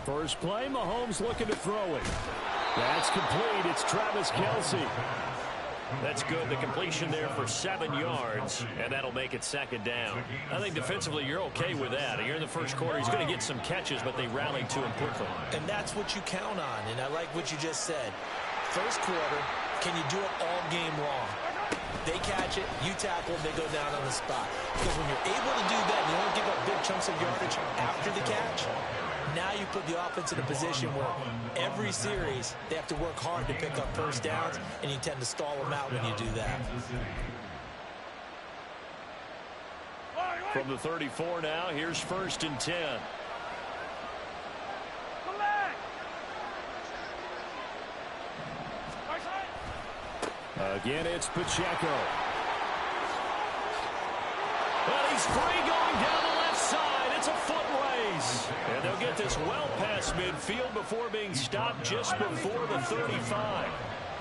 First play, Mahomes looking to throw it. That's complete. It's Travis Kelce. That's good. The completion there for 7 yards, and that'll make it second down. I think defensively you're okay with that. Here in the first quarter, he's going to get some catches, but they rallied to him quickly. And that's what you count on, and I like what you just said. First quarter, can you do it all game long? They catch it, you tackle, they go down on the spot. Because when you're able to do that, and you don't give up big chunks of yardage after the catch, now you put the offense in a position where every series they have to work hard to pick up first downs, and you tend to stall them out when you do that. From the 34 now, here's 1st and 10. Again, it's Pacheco. But he's free going down the left side. It's a foot race. And they'll get this well past midfield before being stopped just before the 35.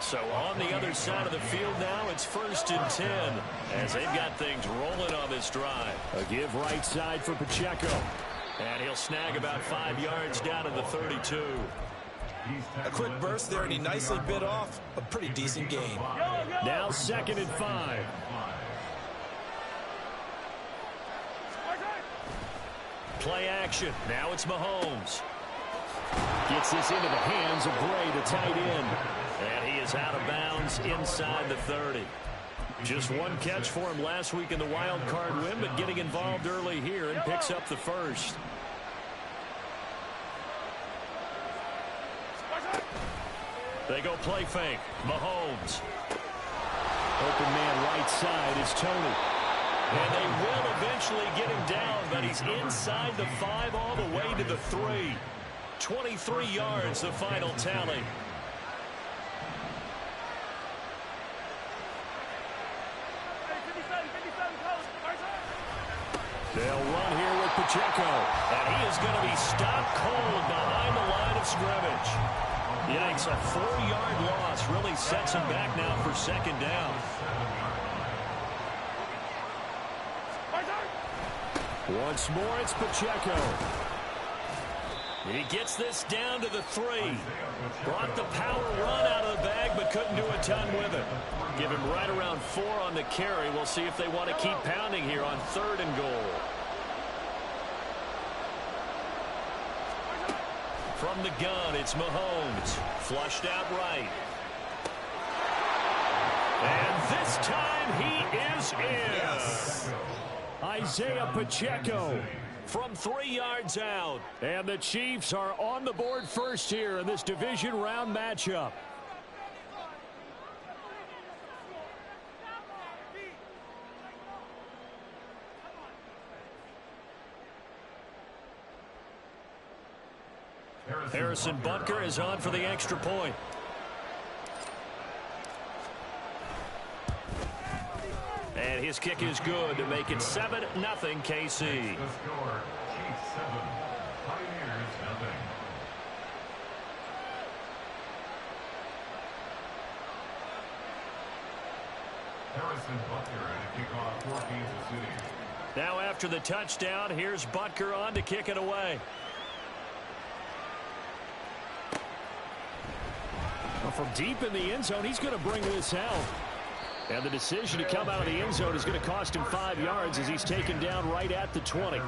So on the other side of the field now, it's 1st and 10 as they've got things rolling on this drive. A give right side for Pacheco. And he'll snag about 5 yards down to the 32. A quick burst there, and he nicely bit off a pretty decent game. Now 2nd and 5. Play action. Now it's Mahomes. Gets this into the hands of Bray, the tight end. And he is out of bounds inside the 30. Just one catch for him last week in the wild card win, but getting involved early here and picks up the first. They go play fake. Mahomes. Open man right side is Tony. And they will eventually get him down, but he's inside the 5 all the way to the 3. 23 yards, the final tally. They'll run here with Pacheco. And he is going to be stopped cold behind the line of scrimmage. Yikes, a 4-yard loss really sets him back now for 2nd down. Once more, it's Pacheco. He gets this down to the 3. Brought the power run out of the bag, but couldn't do a ton with it. Give him right around 4 on the carry. We'll see if they want to keep pounding here on 3rd and goal. From the gun, it's Mahomes. Flushed out right. And this time he is in. Yes. Isaiah Pacheco from 3 yards out. And the Chiefs are on the board first here in this division round matchup. Harrison Butker is on for the extra point. And his kick is good to make it 7-0 KC. Now after the touchdown, here's Butker on to kick it away. Well, from deep in the end zone, he's going to bring this out. And the decision to come out of the end zone is going to cost him 5 yards as he's taken down right at the 20. Alert,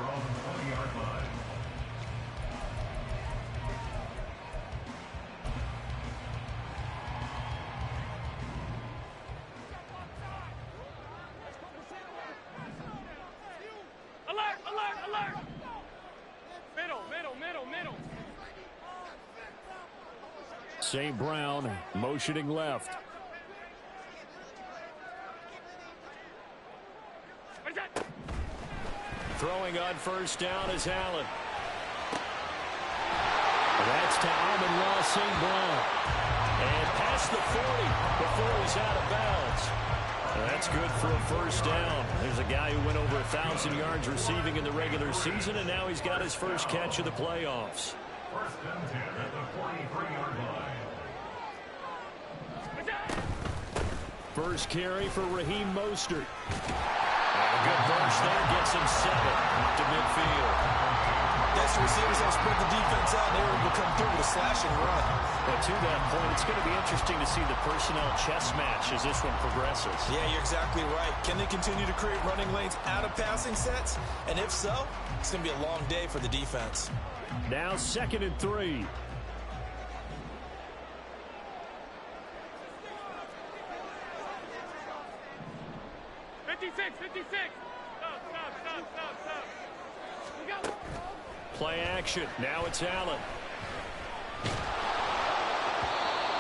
alert, alert! Middle. St. Brown motioning left. Throwing on first down is Allen. That's to Amon-Ra St. Brown. And past the 40 before he's out of bounds. That's good for a first down. There's a guy who went over 1,000 yards receiving in the regular season, and now he's got his first catch of the playoffs. 1st and 10 at the 43-yard line. First carry for Raheem Mostert. And a good burst there spread the defense out, they were able to come through with a slash and run. But to that point, it's going to be interesting to see the personnel chess match as this one progresses. Yeah, you're exactly right. Can they continue to create running lanes out of passing sets? And if so, it's going to be a long day for the defense. Now 2nd and 3. Play action. Now it's Allen.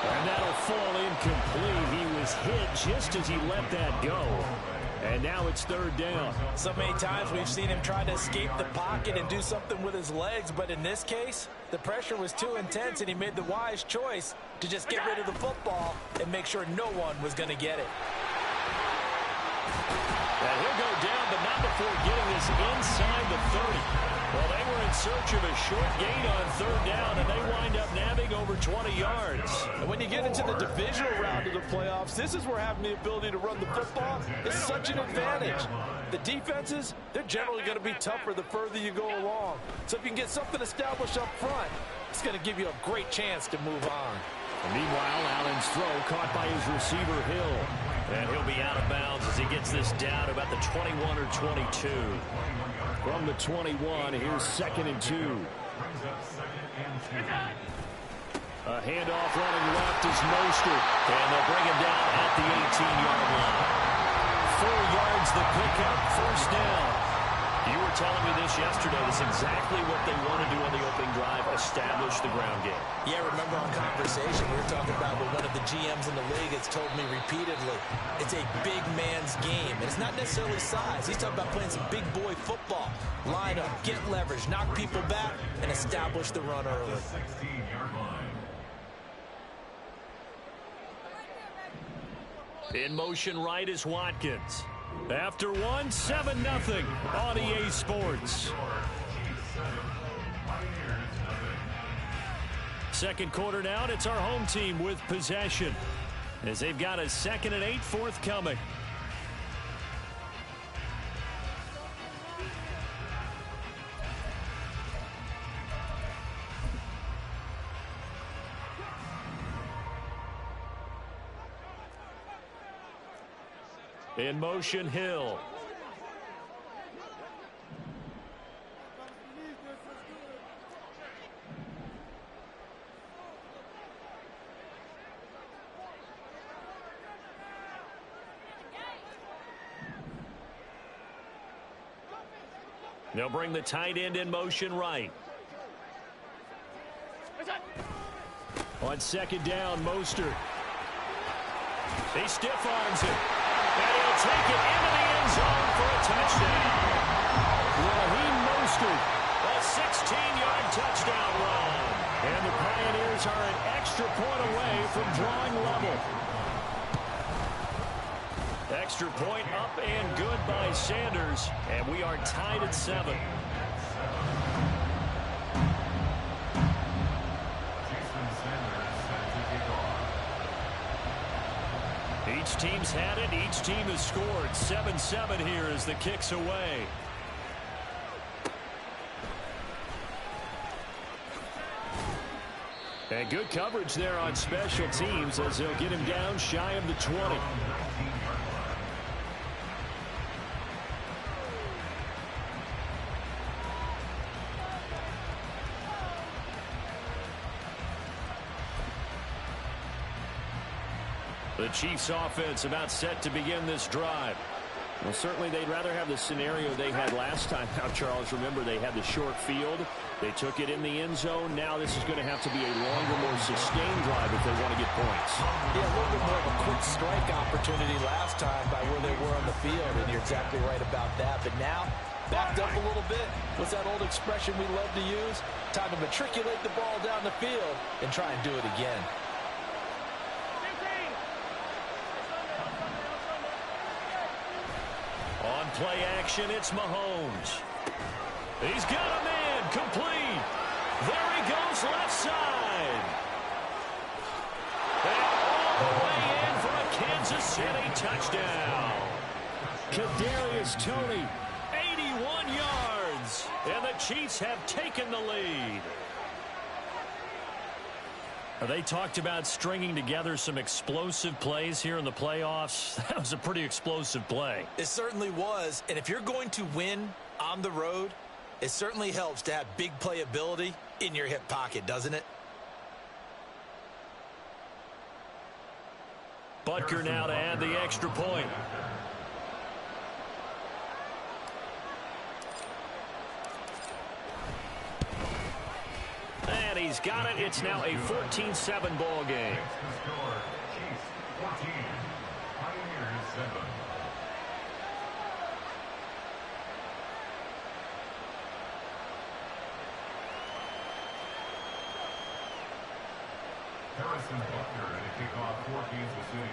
And that'll fall incomplete. He was hit just as he let that go. And now it's 3rd down. So many times we've seen him try to escape the pocket and do something with his legs, but in this case, the pressure was too intense and he made the wise choice to just get rid of the football and make sure no one was going to get it. And he'll go down, but not before getting this inside the 30. Well, they were in search of a short gain on 3rd down, and they wind up nabbing over 20 yards. And when you get into the divisional round of the playoffs, this is where having the ability to run the football is such an advantage. The defenses, they're generally going to be tougher the further you go along. So if you can get something established up front, it's going to give you a great chance to move on. And meanwhile, Allen's throw caught by his receiver, Hill. And he'll be out of bounds as he gets this down about the 21 or 22. From the 21, here's 2nd and 2. A handoff running left is Mostert. And they'll bring him down at the 18-yard line. 4 yards the pickup, 1st down. You were telling me this yesterday. It's exactly what they want to do on the opening drive, establish the ground game. Yeah, remember our conversation we were talking about with one of the GMs in the league has told me repeatedly, it's a big man's game. And it's not necessarily size. He's talking about playing some big boy football. Line up, get leverage, knock people back, and establish the run early. In motion right is Watkins. After 1, 7-0 on EA Sports. 2nd quarter now, it's our home team with possession as they've got a 2nd and 8 forthcoming. In motion, Hill. They'll bring the tight end in motion right. On 2nd down, Mostert. He stiff arms it. And he'll take it into the end zone for a touchdown. Raheem Mostert, a 16-yard touchdown run. And the Pioneers are an extra point away from drawing level. Extra point up and good by Sanders. And we are tied at 7. Each team's had it. Each team has scored. 7-7 here as the kick's away. And good coverage there on special teams as they'll get him down shy of the 20. The Chiefs offense about set to begin this drive. Well, certainly they'd rather have the scenario they had last time. Now, Charles, remember they had the short field. They took it in the end zone. Now this is going to have to be a longer, more sustained drive if they want to get points. Yeah, a little bit more of a quick strike opportunity last time by where they were on the field, and you're exactly right about that. But now, backed up a little bit. What's that old expression we love to use? Time to matriculate the ball down the field and try and do it again. On play action, it's Mahomes. He's got a man complete. There he goes left side. And all the way in for a Kansas City touchdown. Kadarius Toney, 81 yards. ends, and the Chiefs have taken the lead. They talked about stringing together some explosive plays here in the playoffs. That was a pretty explosive play. It certainly was, and if you're going to win on the road, it certainly helps to have big playability in your hip pocket, doesn't it? Butker now to add the extra point. And he's got it. It's now a 14-7 ball game. Chiefs 14, Pioneers 7. Harrison Butker to kick off for Kansas City.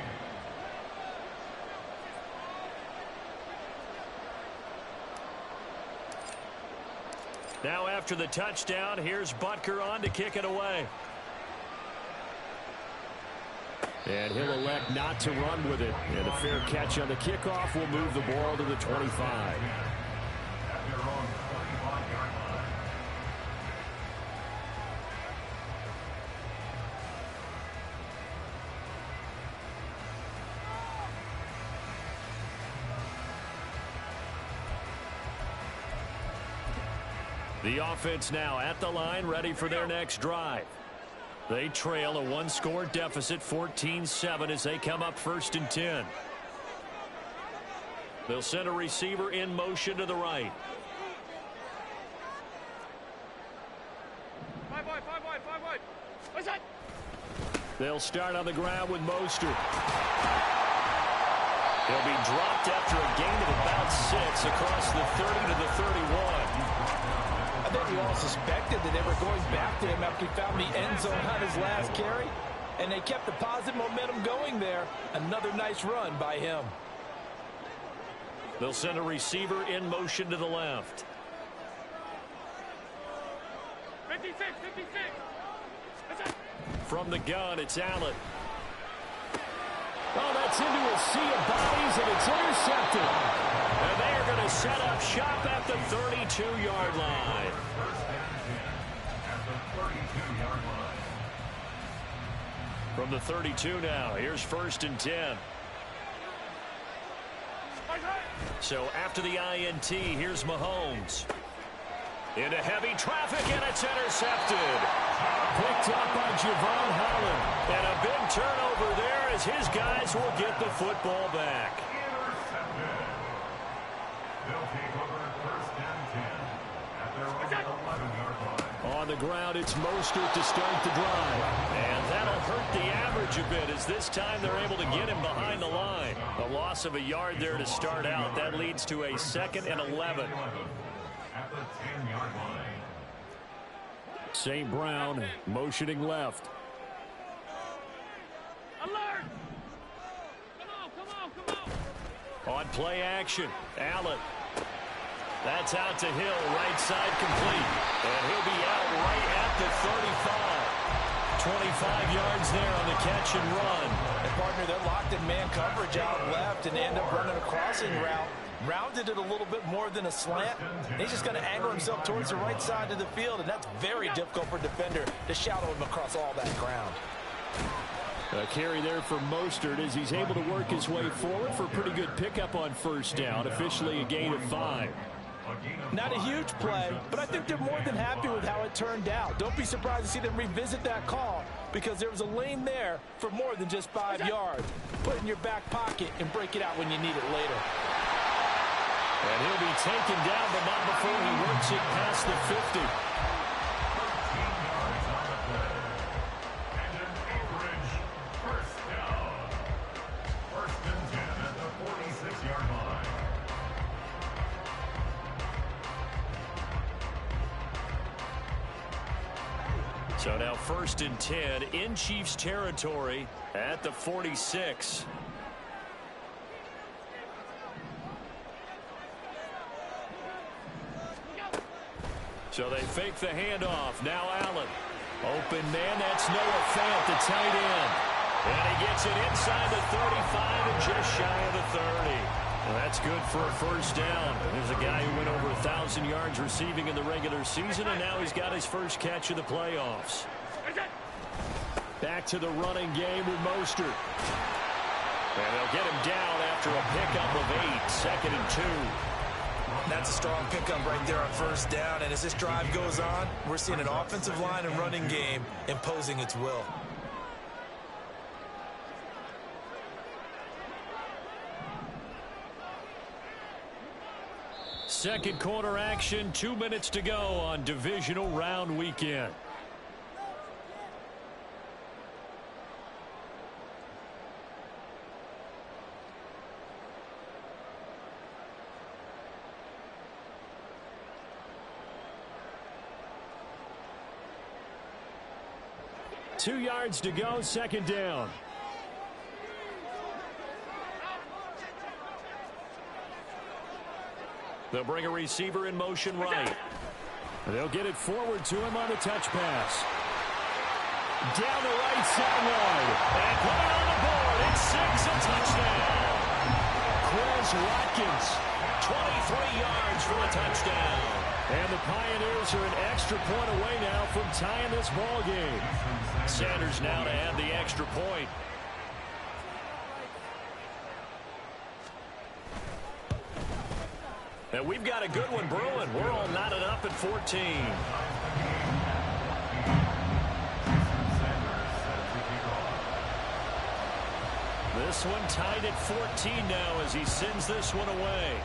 Now after the touchdown, here's Butker on to kick it away. And he'll elect not to run with it. And a fair catch on the kickoff will move the ball to the 25. At their own 25-yard line. The offense now at the line, ready for their next drive. They trail a one-score deficit, 14-7, as they come up 1st and 10. They'll send a receiver in motion to the right. Five wide. What's that? They'll start on the ground with Mostert. He'll be dropped after a gain of about 6 across the 30 to the 31. I think we all suspected that they were going back to him after he found the end zone on his last carry, and they kept the positive momentum going there. Another nice run by him. They'll send a receiver in motion to the left. 56. What's that? From the gun, it's Allen. Oh, that's into a sea of bodies, and it's intercepted. And they are going to set up shop at the 32-yard line. First down 10 at the 32-yard line. From the 32 now, here's 1st and 10. So after the INT, here's Mahomes. Into heavy traffic, and it's intercepted. Picked up by Javon Holland. And a big turnover there as his guys will get the football back. Intercepted. They'll take over 1st and 10 at their own 11-yard line. On the ground, it's Mostert to start the drive. And that'll hurt the average a bit as this time they're able to get him behind the line. A loss of a yard there to start out. That leads to a 2nd and 11. At the 10-yard line. St. Brown motioning left. Alert! Come on! On play action, Allen. That's out to Hill, right side complete. And he'll be out right at the 35. 25 yards there on the catch and run. And partner, they're locked in man coverage out left and end up running a crossing route. Rounded it a little bit more than a slant. He's just going to angle himself towards the right side of the field, and that's very difficult for a defender to shadow him across all that ground. A carry there for Mostert as he's able to work his way forward for a pretty good pickup on 1st down. Officially a gain of 5. Not a huge play, but I think they're more than happy with how it turned out. Don't be surprised to see them revisit that call because there was a lane there for more than just 5 yards. Put it in your back pocket and break it out when you need it later. And he'll be taken down, but not before he works it past the 50. 13 yards on the play. And an Anchorage 1st down. 1st and 10 at the 46-yard line. So now 1st and 10 in Chiefs territory at the 46. So they fake the handoff. Now Allen. Open man, that's Noah Fant, the tight end. And he gets it inside the 35 and just shy of the 30. Well, that's good for a first down. There's a guy who went over 1,000 yards receiving in the regular season, and now he's got his first catch of the playoffs. Back to the running game with Mostert. And they'll get him down after a pickup of 8, 2nd and 2. That's a strong pickup right there on first down, and as this drive goes on, we're seeing an offensive line and running game imposing its will. Second quarter action, 2 minutes to go on divisional round weekend. Two yards to go, second down. They'll bring a receiver in motion right. They'll get it forward to him on the touch pass. Down the right sideline. And put it on the board. It's 6, a touchdown. Quez Watkins, 23 yards for a touchdown. And the Pioneers are an extra point away now from tying this ball game. Sanders now to add the extra point. And we've got a good one brewing. We're all knotted up at 14. This one tied at 14 now as he sends this one away.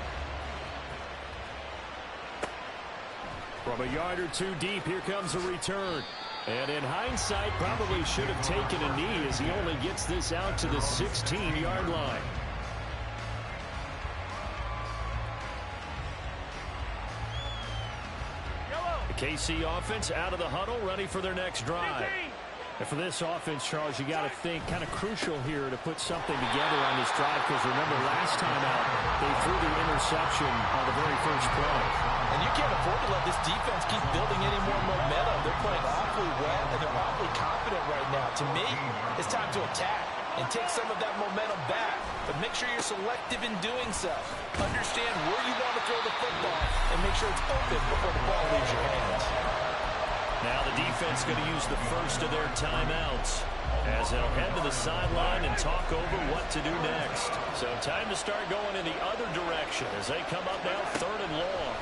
From a yard or two deep, here comes a return. And in hindsight, probably should have taken a knee as he only gets this out to the 16-yard line. The KC offense out of the huddle, ready for their next drive. And for this offense, Charles, you got to think kind of crucial here to put something together on this drive, because remember last time out, they threw the interception on the very first play. And you can't afford to let this defense keep building any more momentum. They're playing awfully well, and they're awfully confident right now. To me, it's time to attack and take some of that momentum back. But make sure you're selective in doing so. Understand where you want to throw the football and make sure it's open before the ball leaves your hands. Now the defense going to use the first of their timeouts as they'll head to the sideline and talk over what to do next. So time to start going in the other direction as they come up now 3rd and long.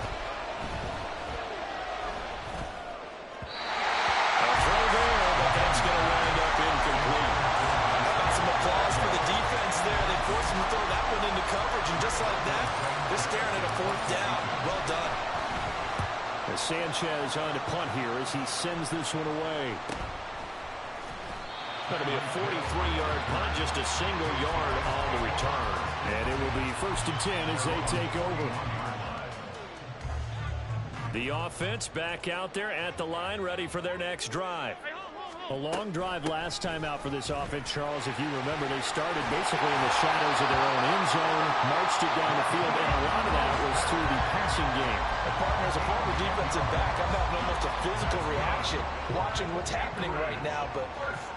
A throw there, but that's going to wind up incomplete. Some applause for the defense there. They forced him to throw that one into coverage, and just like that, they're staring at a 4th down. Well done. As Sanchez on to punt here as he sends this one away. Going to be a 43-yard punt, just a single yard on the return. And it will be 1st and 10 as they take over. The offense back out there at the line, ready for their next drive. A long drive last time out for this offense, Charles. If you remember, they started basically in the shadows of their own end zone, marched it down the field, and a lot of that was through the passing game. And partner, as a former defensive back, I'm having almost a physical reaction watching what's happening right now. But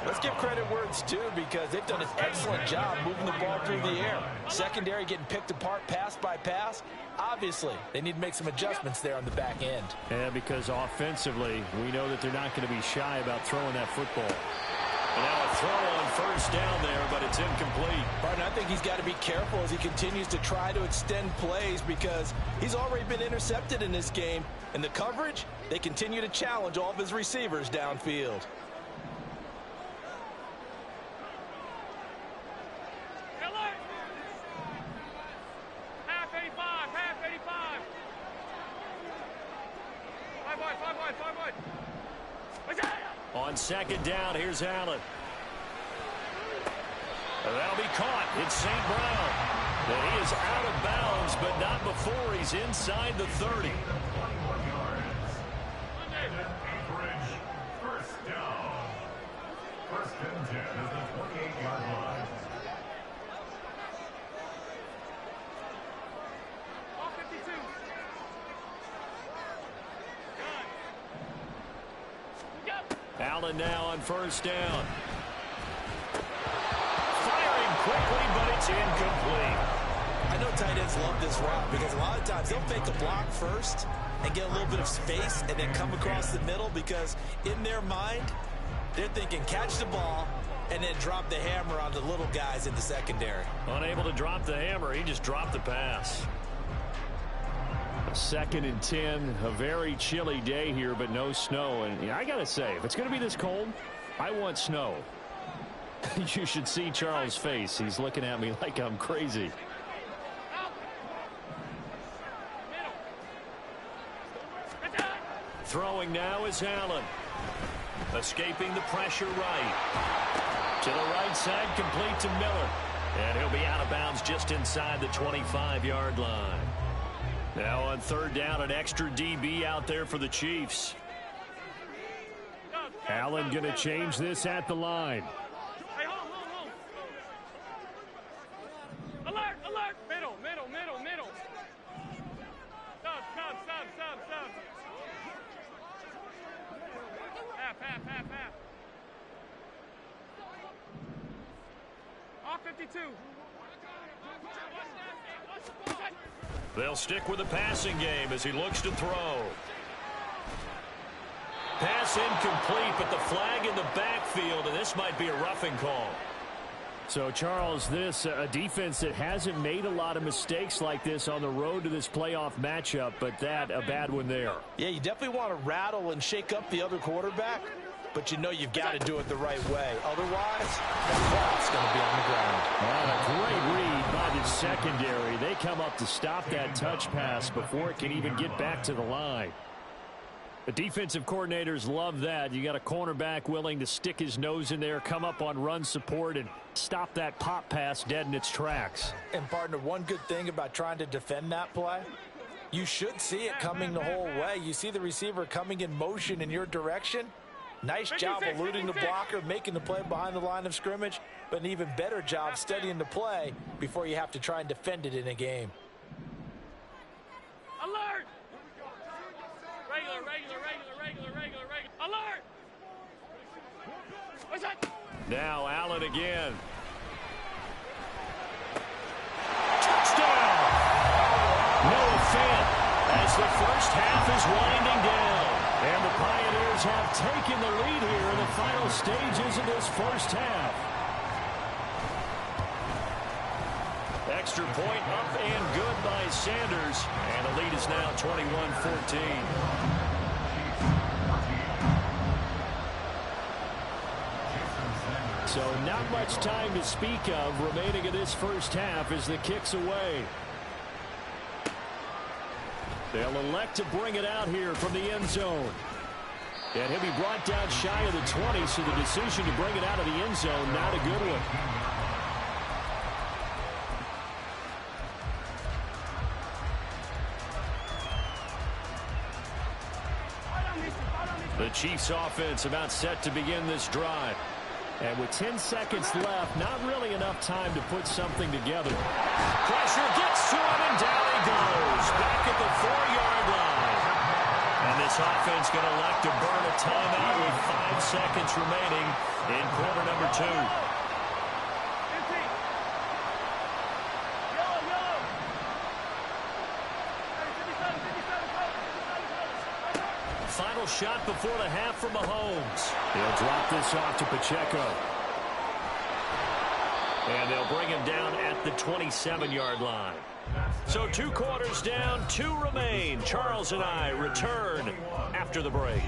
let's give credit where it's due, because they've done an excellent job moving the ball through the air. Secondary getting picked apart pass by pass. Obviously, they need to make some adjustments there on the back end. Yeah, because offensively, we know that they're not going to be shy about throwing that football. And now a throw on 1st down there, but it's incomplete. Partner, I think he's got to be careful as he continues to try to extend plays, because he's already been intercepted in this game. And the coverage, they continue to challenge all of his receivers downfield. On 2nd down, here's Allen. That'll be caught. It's St. Brown. And he is out of bounds, but not before he's inside the 30. 21 yards. Anchorage, 1st down. 1st and 10 at the 28-yard line. Ball 52. Allen now on 1st down. Firing quickly, but it's incomplete. I I know tight ends love this route because a lot of times they'll make a block first and get a little bit of space and then come across the middle because in their mind, they're thinking catch the ball and then drop the hammer on the little guys in the secondary. Unable to drop the hammer, he just dropped the pass. 2nd and 10, a very chilly day here, but no snow. And I got to say, if it's going to be this cold, I want snow. You should see Charles' face. He's looking at me like I'm crazy. Throwing now is Allen. Escaping the pressure right. To the right side, complete to Miller. And he'll be out of bounds just inside the 25-yard line. Now on 3rd down, an extra DB out there for the Chiefs. Allen going to change this at the line. Hey, hold. Alert. Middle. Stop. Half. Off 52. They'll stick with the passing game as he looks to throw. Pass incomplete, but the flag in the backfield, and this might be a roughing call. So, Charles, this a defense that hasn't made a lot of mistakes like this on the road to this playoff matchup, but that a bad one there. Yeah, you definitely want to rattle and shake up the other quarterback, but you know you've got to do it the right way. Otherwise, that ball's going to be on the ground. Well, a great read by the secondary. They come up to stop that touch pass before it can even get back to the line. The defensive coordinators love that. You got a cornerback willing to stick his nose in there, come up on run support, and stop that pop pass dead in its tracks. And, partner, one good thing about trying to defend that play, you should see it coming the whole way. You see the receiver coming in motion in your direction. Nice job eluding the blocker, making the play behind the line of scrimmage, but an even better job studying the play before you have to try and defend it in a game. Alert! Regular. Alert! What's that? Now Allen again. Touchdown! Noah Fant as the first half is winding down. And the Pioneers have taken the lead here in the final stages of this first half. Extra point up and good by Sanders. And the lead is now 21-14. So not much time to speak of remaining in this first half as the kick's away. They'll elect to bring it out here from the end zone. And he'll be brought down shy of the 20, so the decision to bring it out of the end zone, not a good one. The Chiefs offense about set to begin this drive. And with 10 seconds left, not really enough time to put something together. Pressure gets to him, and down he goes. Back at the 4-yard line. And this offense going to elect to burn a timeout with 5 seconds remaining in quarter number 2. Final shot before the half from Mahomes. He'll drop this off to Pacheco. And they'll bring him down at the 27-yard line. So 2 quarters down, 2 remain. Charles and I return after the break.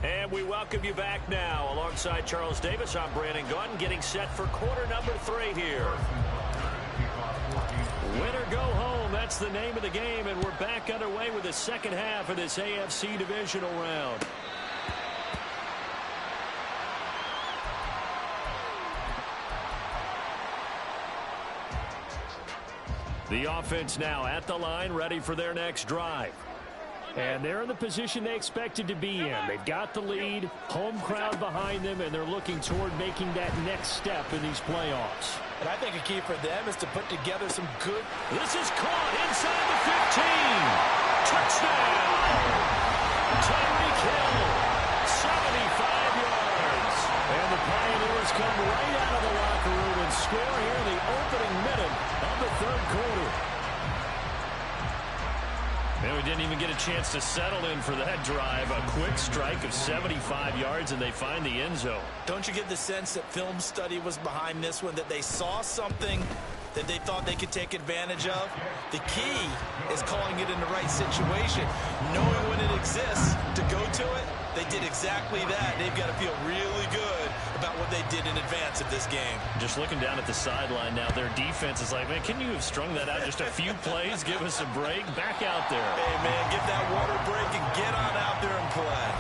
And we welcome you back now. Alongside Charles Davis, I'm Brandon Gunn, getting set for quarter number 3 here. Win or go home, that's the name of the game, and we're back underway with the second half of this AFC divisional round. The offense now at the line, ready for their next drive. And they're in the position they expected to be in. They've got the lead, home crowd behind them, and they're looking toward making that next step in these playoffs. And I think a key for them is to put together some good... This is caught inside the 15. Touchdown! Tyreek Hill, 75 yards. And the Pioneers come right out of the locker room and score here in the opening minute of the third quarter. And we didn't even get a chance to settle in for that drive. A quick strike of 75 yards, and they find the end zone. Don't you get the sense that film study was behind this one, that they saw something that they thought they could take advantage of? The key is calling it in the right situation, knowing when it exists to go to it. They did exactly that. They've got to feel really good about what they did in advance of this game. Just looking down at the sideline now, their defense is like, man, can you have strung that out just a few plays? Give us a break. Back out there. Hey, man, get that water break and get on out there and play.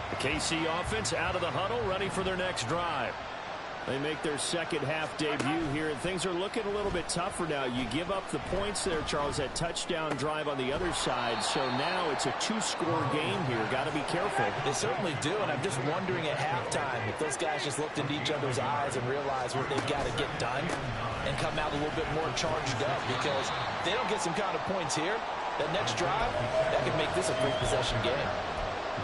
The KC offense out of the huddle, ready for their next drive. They make their second half debut here, and things are looking a little bit tougher now. You give up the points there, Charles, that touchdown drive on the other side. So now it's a two-score game here. Got to be careful. They certainly do, and I'm just wondering at halftime if those guys just looked into each other's eyes and realized what they've got to get done and come out a little bit more charged up, because if they don't get some kind of points here, that next drive, that could make this a three-possession game.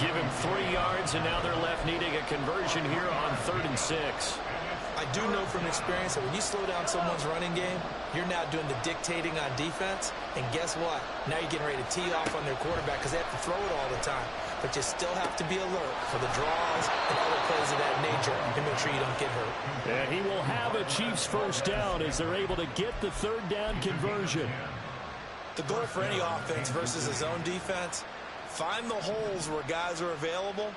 Give him 3 yards, and now they're left needing a conversion here on 3rd and 6. I do know from experience that when you slow down someone's running game, you're now doing the dictating on defense. And guess what? Now you're getting ready to tee off on their quarterback because they have to throw it all the time. But you still have to be alert for the draws and other plays of that nature and make sure you don't get hurt. And he will have a Chiefs first down as they're able to get the 3rd down conversion. The goal for any offense versus a zone defense, find the holes where guys are available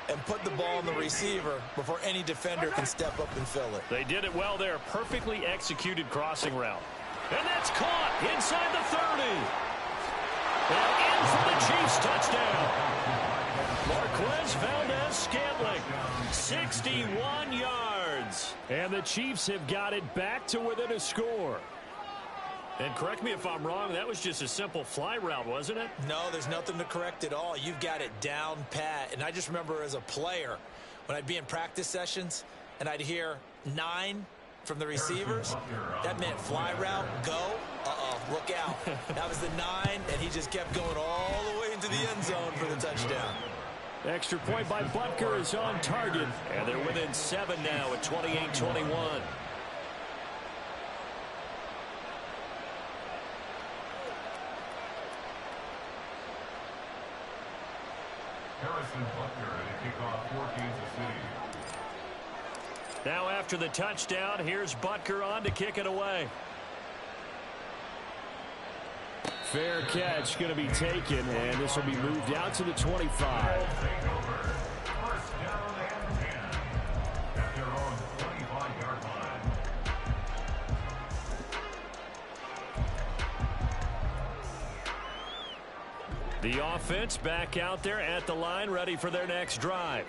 and put the ball on the receiver before any defender can step up and fill it. They did it well there. Perfectly executed crossing route. And that's caught inside the 30. And in for the Chiefs touchdown. Marquez Valdez-Scantling, 61 yards. And the Chiefs have got it back to within a score. And correct me if I'm wrong, that was just a simple fly route, wasn't it? No, there's nothing to correct at all. You've got it down pat. And I just remember as a player, when I'd be in practice sessions and I'd hear 9 from the receivers, that meant fly route, go, look out. That was the 9, and he just kept going all the way into the end zone for the touchdown. Extra point by Butker is on target, and they're within 7 now at 28-21. Harrison Butker to kick off for Kansas City. Now after the touchdown, here's Butker on to kick it away. Fair catch going to be taken, and this will be moved out to the 25. First down and 10 at their own 25-yard line. The offense back out there at the line, ready for their next drive.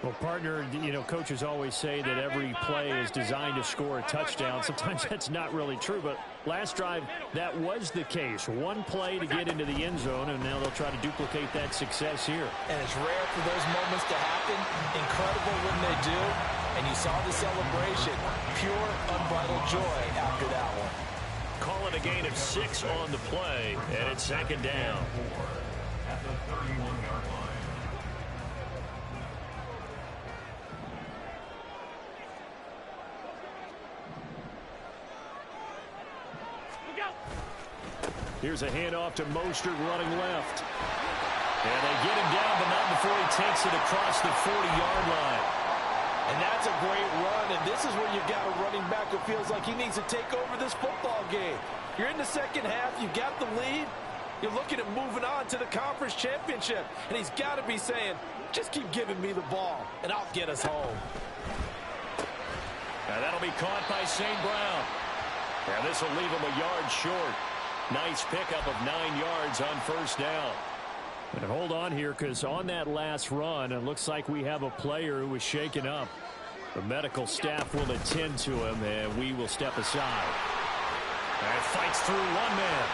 Well, partner, you know, coaches always say that every play is designed to score a touchdown. Sometimes that's not really true, but last drive, that was the case. One play to get into the end zone, and now they'll try to duplicate that success here. And it's rare for those moments to happen. Incredible when they do. And you saw the celebration. Pure, unbridled joy after that one. Call it a gain of 6 on the play, and it's second down. At the 31-yard line. Here's a handoff to Mostert running left. And they get him down, but not before he takes it across the 40-yard line. And that's a great run, and this is where you've got a running back who feels like he needs to take over this football game. You're in the second half, you got the lead, you're looking at moving on to the conference championship, and he's got to be saying, just keep giving me the ball, and I'll get us home. Now that'll be caught by St. Brown. And this will leave him a yard short. Nice pickup of 9 yards on first down. And hold on here, because on that last run, it looks like we have a player who was shaken up. The medical staff will attend to him, and we will step aside. And fights through one man.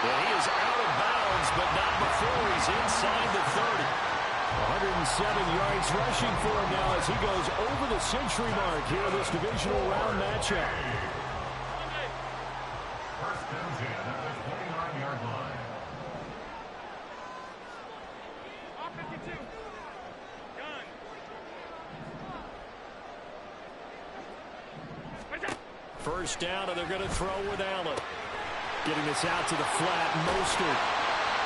And he is out of bounds, but not before he's inside the 30. 107 yards rushing for him now as he goes over the century mark here in this divisional round matchup. First and 10 at the 29-yard line. R52. Gun. First down, and they're going to throw with Allen. Getting this out to the flat, Mostert.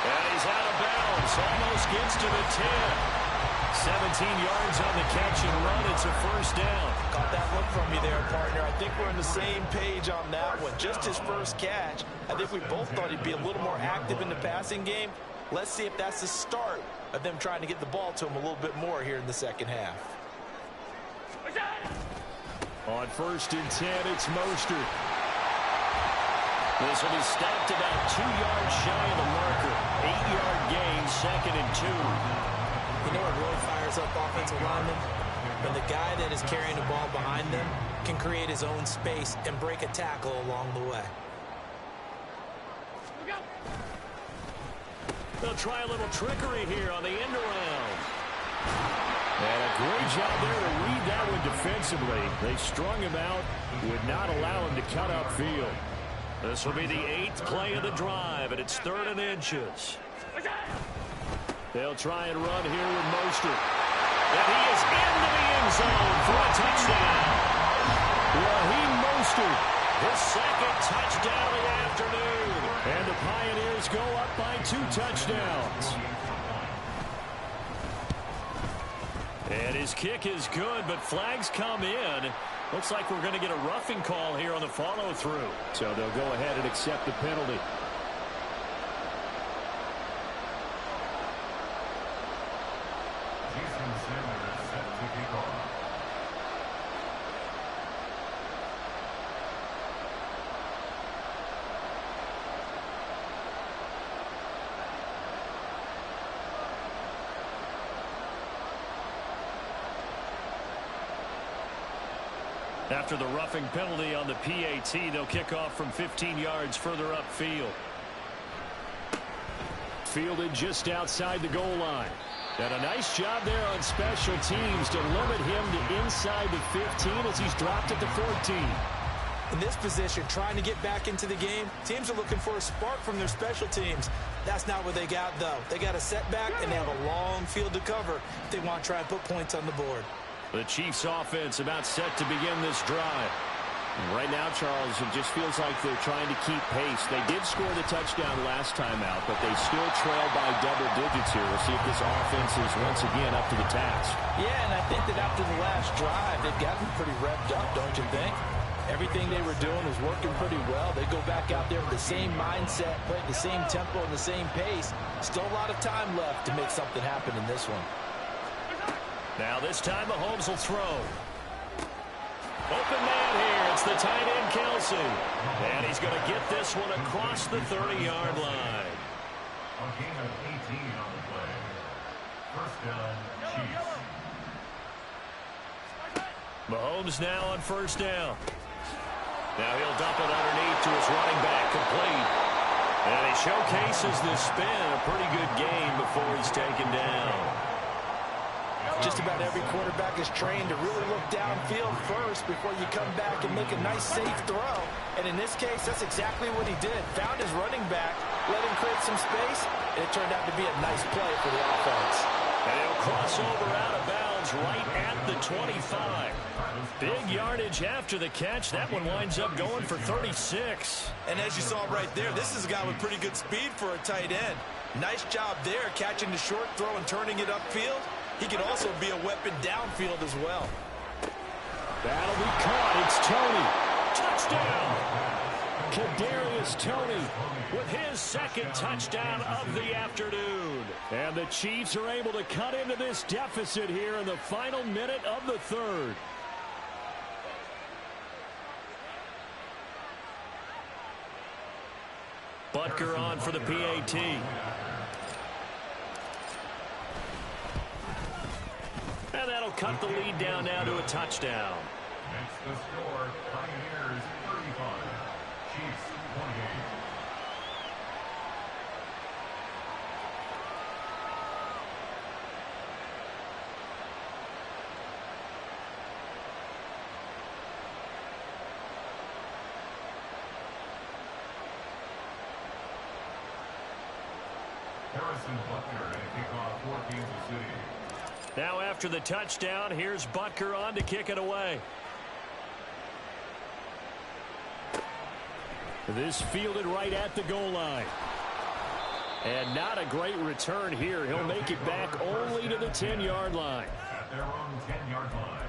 And he's out of bounds. Almost gets to the 10. 17 yards on the catch and run. It's a first down. Got that look from you there, partner. I think we're on the same page on that one. Just his first catch. I think we both thought he'd be a little more active in the passing game. Let's see if that's the start of them trying to get the ball to him a little bit more here in the second half. On first and 10, it's Mostert. This will be stopped about 2 yards shy of the marker. 8-yard gain, second and 2. You know what really fires up offensive linemen? When the guy that is carrying the ball behind them can create his own space and break a tackle along the way. They'll try a little trickery here on the end around. And a great job there to read that one defensively. They strung him out, would not allow him to cut upfield. This will be the 8th play of the drive, and it's 3rd and inches. They'll try and run here with Mostert. And he is into the end zone for a touchdown. Raheem Mostert, his second touchdown of the afternoon. And the Pioneers go up by 2 touchdowns. And his kick is good, but flags come in. Looks like we're going to get a roughing call here on the follow-through. So they'll go ahead and accept the penalty. Jason Sanders set to kick off. After the roughing penalty on the PAT, they'll kick off from 15 yards further upfield. Fielded just outside the goal line. And a nice job there on special teams to limit him to inside the 15 as he's dropped at the 14. In this position, trying to get back into the game, teams are looking for a spark from their special teams. That's not what they got, though. They got a setback, and they have a long field to cover if they want to try and put points on the board. The Chiefs offense about set to begin this drive. And right now, Charles, it just feels like they're trying to keep pace. They did score the touchdown last time out, but they still trail by double digits here. We'll see if this offense is once again up to the task. Yeah, and I think that after the last drive, they've gotten pretty revved up, don't you think? Everything they were doing was working pretty well. They go back out there with the same mindset, playing the same tempo and the same pace. Still a lot of time left to make something happen in this one. Now this time Mahomes will throw. Open man here. It's the tight end, Kelsey. And he's going to get this one across the 30-yard line. A gain of 18 on the play. First down, Chiefs. Mahomes now on first down. Now he'll dump it underneath to his running back, complete. And he showcases the spin. A pretty good game before he's taken down. Just about every quarterback is trained to really look downfield first before you come back and make a nice, safe throw. And in this case, that's exactly what he did. Found his running back, let him create some space, and it turned out to be a nice play for the offense. And he'll cross over out of bounds right at the 25. Big yardage after the catch. That one winds up going for 36. And as you saw right there, this is a guy with pretty good speed for a tight end. Nice job there, catching the short throw and turning it upfield. He can also be a weapon downfield as well. That'll be caught. It's Tony. Touchdown. Kadarius Toney with his second touchdown of the afternoon. And the Chiefs are able to cut into this deficit here in the final minute of the third. Butker on for the PAT. And that'll cut the lead down now to a touchdown. Makes the score Pioneers 35, Chiefs 28. Harrison Butker to kick off for Kansas City. Now after the touchdown, here's Butker on to kick it away. This fielded right at the goal line. And not a great return here. He'll make it back only to the 10-yard line. At their own 10-yard line.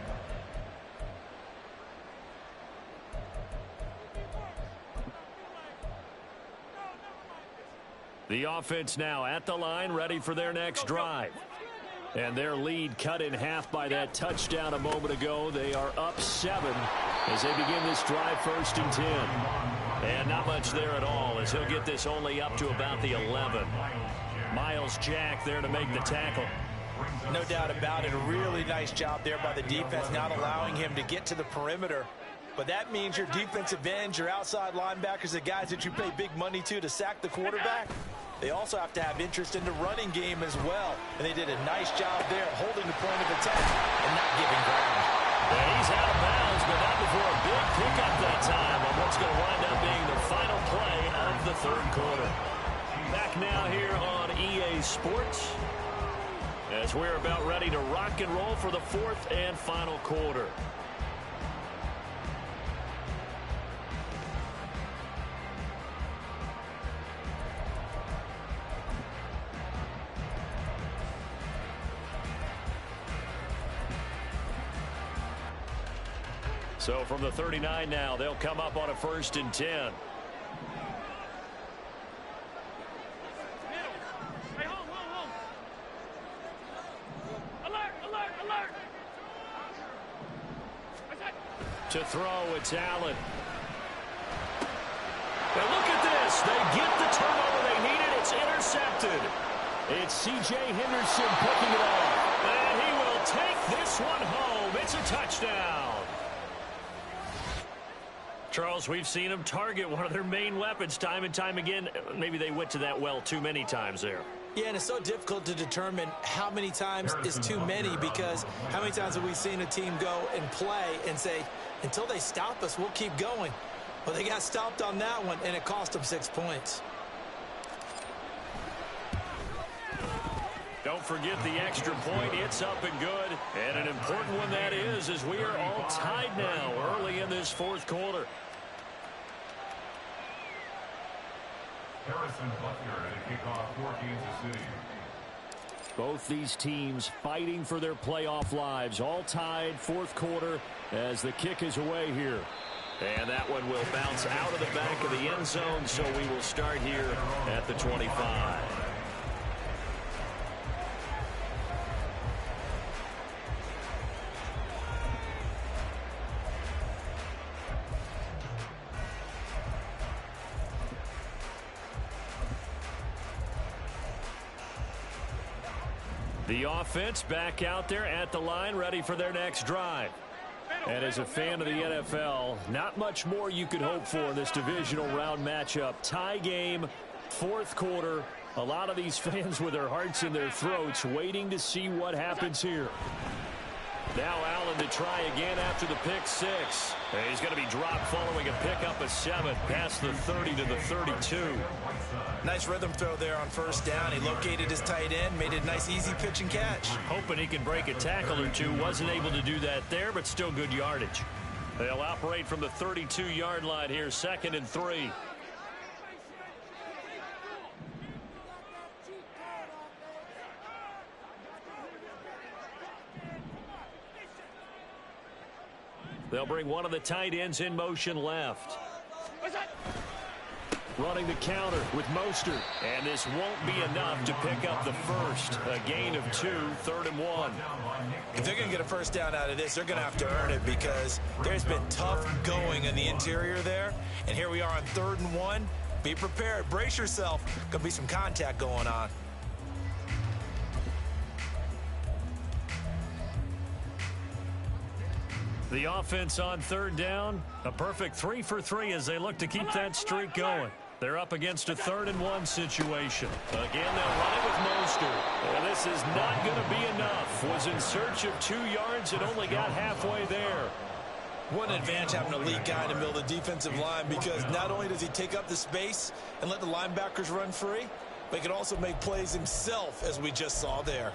The offense now at the line, ready for their next drive. And their lead cut in half by that touchdown a moment ago. They are up 7 as they begin this drive 1st and 10. And not much there at all as he'll get this only up to about the 11. Miles Jack there to make the tackle. No doubt about it. A really nice job there by the defense, not allowing him to get to the perimeter. But that means your defensive ends, your outside linebackers, the guys that you pay big money to sack the quarterback, they also have to have interest in the running game as well. And they did a nice job there holding the point of attack and not giving ground. And he's out of bounds, but not before a big pickup that time on what's going to wind up being the final play of the 3rd quarter. Back now here on EA Sports as we're about ready to rock and roll for the 4th and final quarter. So from the 39 now, they'll come up on a 1st and 10. Hey, hold. Alert. To throw, it's Allen. Now look at this. They get the turnover they needed. It's intercepted. It's C.J. Henderson picking it off. And he will take this one home. It's a touchdown. Charles, we've seen them target one of their main weapons time and time again. Maybe they went to that well too many times there. Yeah, and it's so difficult to determine how many times is too many, because how many times have we seen a team go and play and say, until they stop us, we'll keep going. Well, they got stopped on that one, and it cost them 6 points. Don't forget the extra point. It's up and good. And an important one that is, as we are all tied now early in this 4th quarter. Harrison Butker to kick off for Kansas City. Both these teams fighting for their playoff lives. All tied 4th quarter as the kick is away here. And that one will bounce out of the back of the end zone, so we will start here at the 25. The offense back out there at the line, ready for their next drive. And as a fan of the NFL, not much more you could hope for in this divisional round matchup. Tie game, 4th quarter. A lot of these fans with their hearts in their throats waiting to see what happens here. Now Allen to try again after the pick 6. And he's going to be dropped following a pickup of 7 past the 30 to the 32. Nice rhythm throw there on 1st down. He located his tight end, made it a nice easy pitch and catch. Hoping he can break a tackle or two. Wasn't able to do that there, but still good yardage. They'll operate from the 32-yard line here, 2nd and 3. They'll bring one of the tight ends in motion left. Running the counter with Mostert. And this won't be enough to pick up the first. A gain of 2, 3rd and 1. If they're going to get a first down out of this, they're going to have to earn it, because there's been tough going in the interior there. And here we are on 3rd and 1. Be prepared. Brace yourself. Going to be some contact going on. The offense on 3rd down. A perfect 3 for 3 as they look to keep that streak going. They're up against a 3rd and 1 situation. Again, they'll run it with Mostert. And this is not going to be enough. Was in search of 2 yards and only got halfway there. What an advantage having a elite guy in the middle of the defensive line, because not only does he take up the space and let the linebackers run free, but he can also make plays himself, as we just saw there.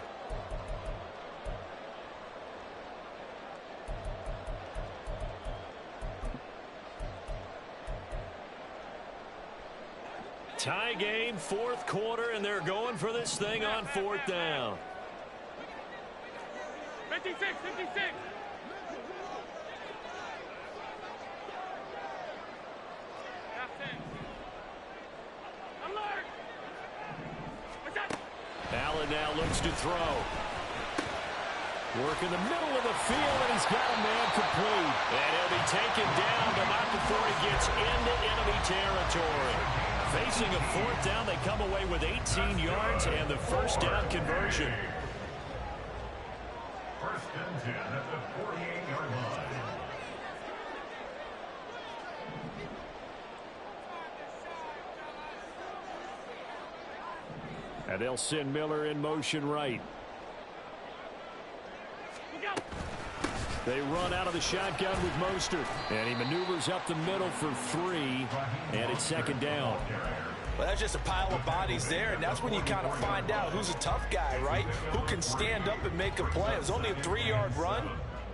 Tie game, fourth quarter, and they're going for this thing on fourth down. 56, 56. Alert! What's that? Allen now looks to throw. Work in the middle of the field, and he's got a man complete. And he'll be taken down, but not before he gets into enemy territory. Facing a fourth down, they come away with 18 yards and the first down conversion. First and 10 at the 48-yard line. And they'll send Miller in motion right. They run out of the shotgun with Mostert. And he maneuvers up the middle for 3. And it's second down. Well, that's just a pile of bodies there, and that's when you kind of find out who's a tough guy, right? Who can stand up and make a play. It was only a 3-yard run,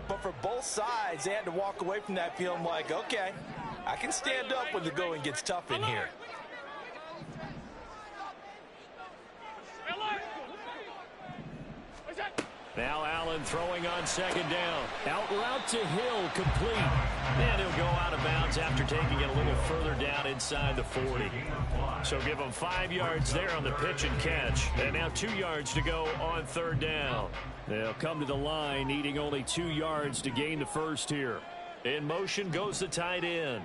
but for both sides, they had to walk away from that feeling like, okay, I can stand up when the going gets tough in here. Now Allen throwing on second down. Out route to Hill, complete. And he'll go out of bounds after taking it a little further down inside the 40. So give him 5 yards there on the pitch and catch. And now 2 yards to go on third down. They'll come to the line, needing only 2 yards to gain the first here. In motion goes the tight end.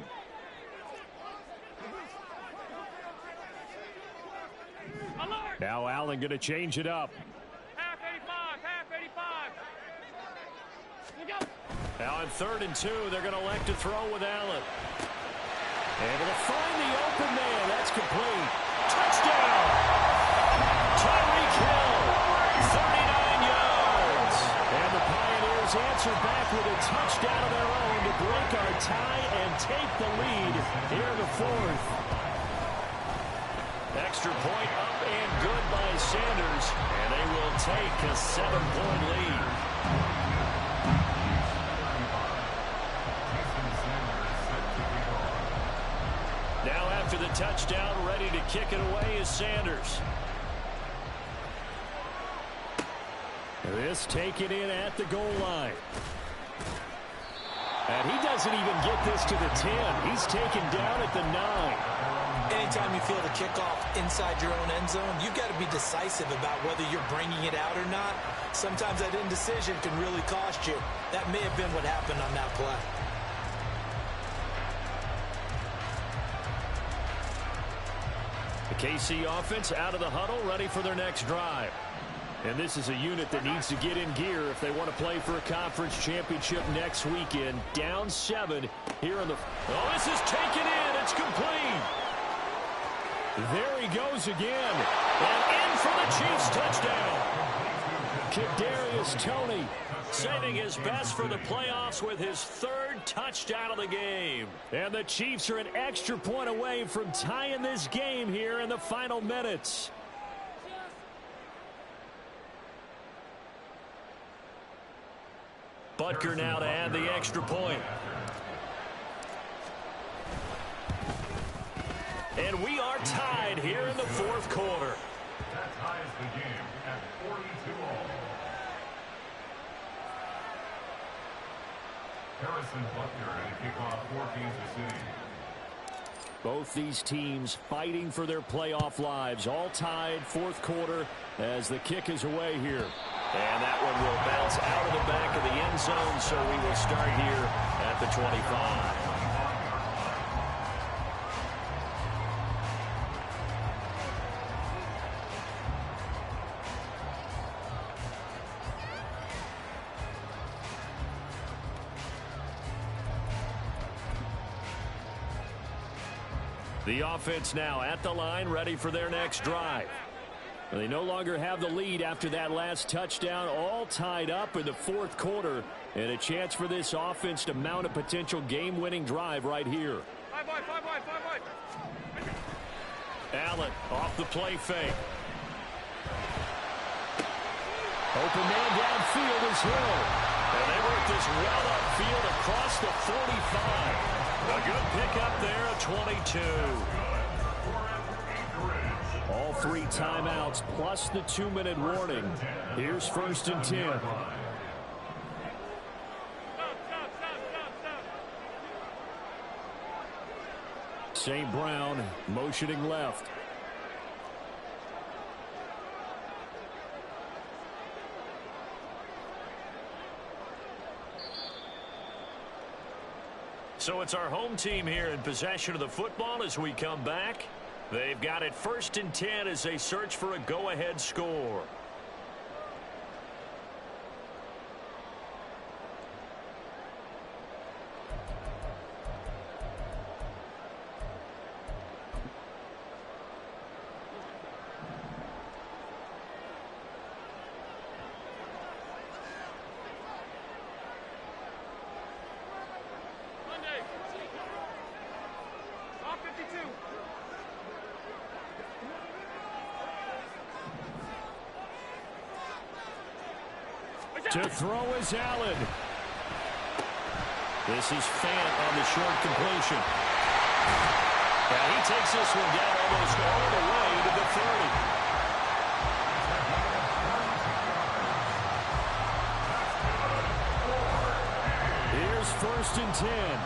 Now Allen going to change it up. Half 85, half 85. Now on 3rd and 2, they're going to elect to throw with Allen. Able to find the open man. That's complete. Touchdown! Tyreek Hill, 39 yards. And the Pioneers answer back with a touchdown of their own to break our tie and take the lead here in the 4th. Extra point up and good by Sanders, and they will take a 7-point lead. Now after the touchdown, ready to kick it away is Sanders. This taken in at the goal line. And he doesn't even get this to the 10. He's taken down at the 9. Anytime you feel the kickoff inside your own end zone, you've got to be decisive about whether you're bringing it out or not. Sometimes that indecision can really cost you. That may have been what happened on that play. The KC offense out of the huddle, ready for their next drive. And this is a unit that needs to get in gear if they want to play for a conference championship next weekend. Down 7 here in the... Oh, this is taken in. It's complete. There he goes again. And in for the Chiefs touchdown. Kadarius Toney saving his best for the playoffs with his 3rd touchdown of the game. And the Chiefs are an extra point away from tying this game here in the final minutes. Butker now to add the extra point. And we are tied here in the 4th quarter. That ties the game at 42-all. Harrison Butker to kick off for Kansas City. Both these teams fighting for their playoff lives. All tied 4th quarter as the kick is away here. And that one will bounce out of the back of the end zone, so we will start here at the 25. The offense now at the line, ready for their next drive. They no longer have the lead after that last touchdown, all tied up in the 4th quarter, and a chance for this offense to mount a potential game-winning drive right here. Allen off the play fake. Open man downfield is Hill. And they work this well upfield across the 45. A good pickup there at 22. All 3 timeouts plus the 2-minute warning. Here's 1st and 10. St. Brown motioning left. So it's our home team here in possession of the football as we come back. They've got it 1st and 10 as they search for a go-ahead score. To throw is Allen. This is Fant on the short completion. And he takes this one down almost all the way to the 30. Here's 1st and 10.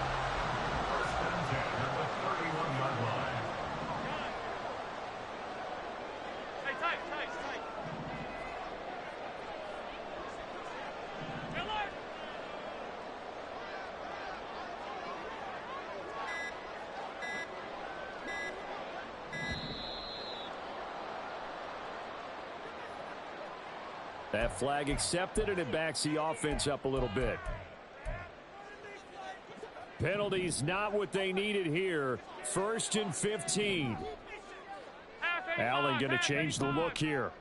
That flag accepted, and it backs the offense up a little bit. Penalties not what they needed here. 1st and 15. Allen going to change the look here.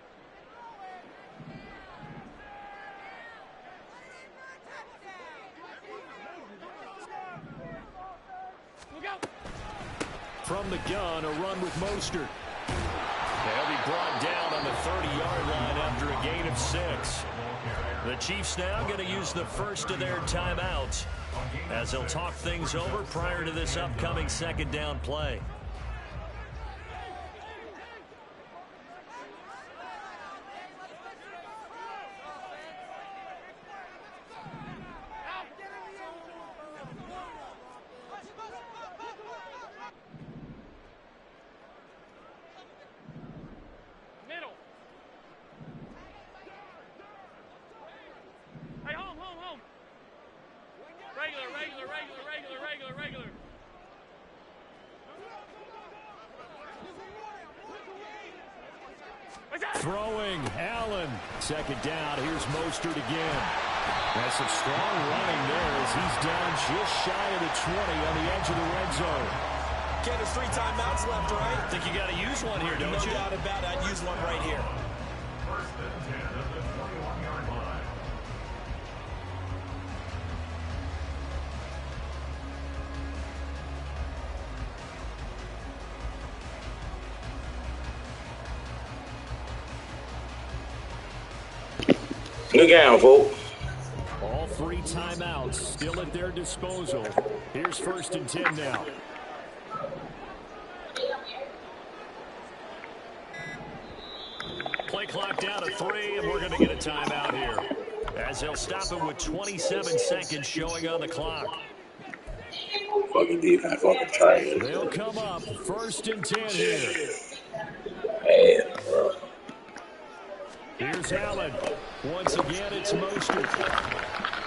From the gun, a run with Mostert. They'll be brought down on the 30-yard line after a gain of 6. The Chiefs now going to use the first of their timeouts as they'll talk things over prior to this upcoming 2nd down play. Throwing, Allen. 2nd down, here's Mostert again. That's some strong running there as he's down just shy of the 20 on the edge of the red zone. Ken, there's 3 timeouts left, right? I think you got to use one here, don't you? No doubt about it. I'd use one right here. 1st and 10 at the 21-yard line. Good game, folks. All 3 timeouts still at their disposal. Here's 1st and 10 now. Play clock down to 3, and we're going to get a timeout here as they'll stop it with 27 seconds showing on the clock. Fucking defense, fucking trash. They'll come up 1st and 10 here. Hey, bro. Here's Allen. Once again, it's Mostert.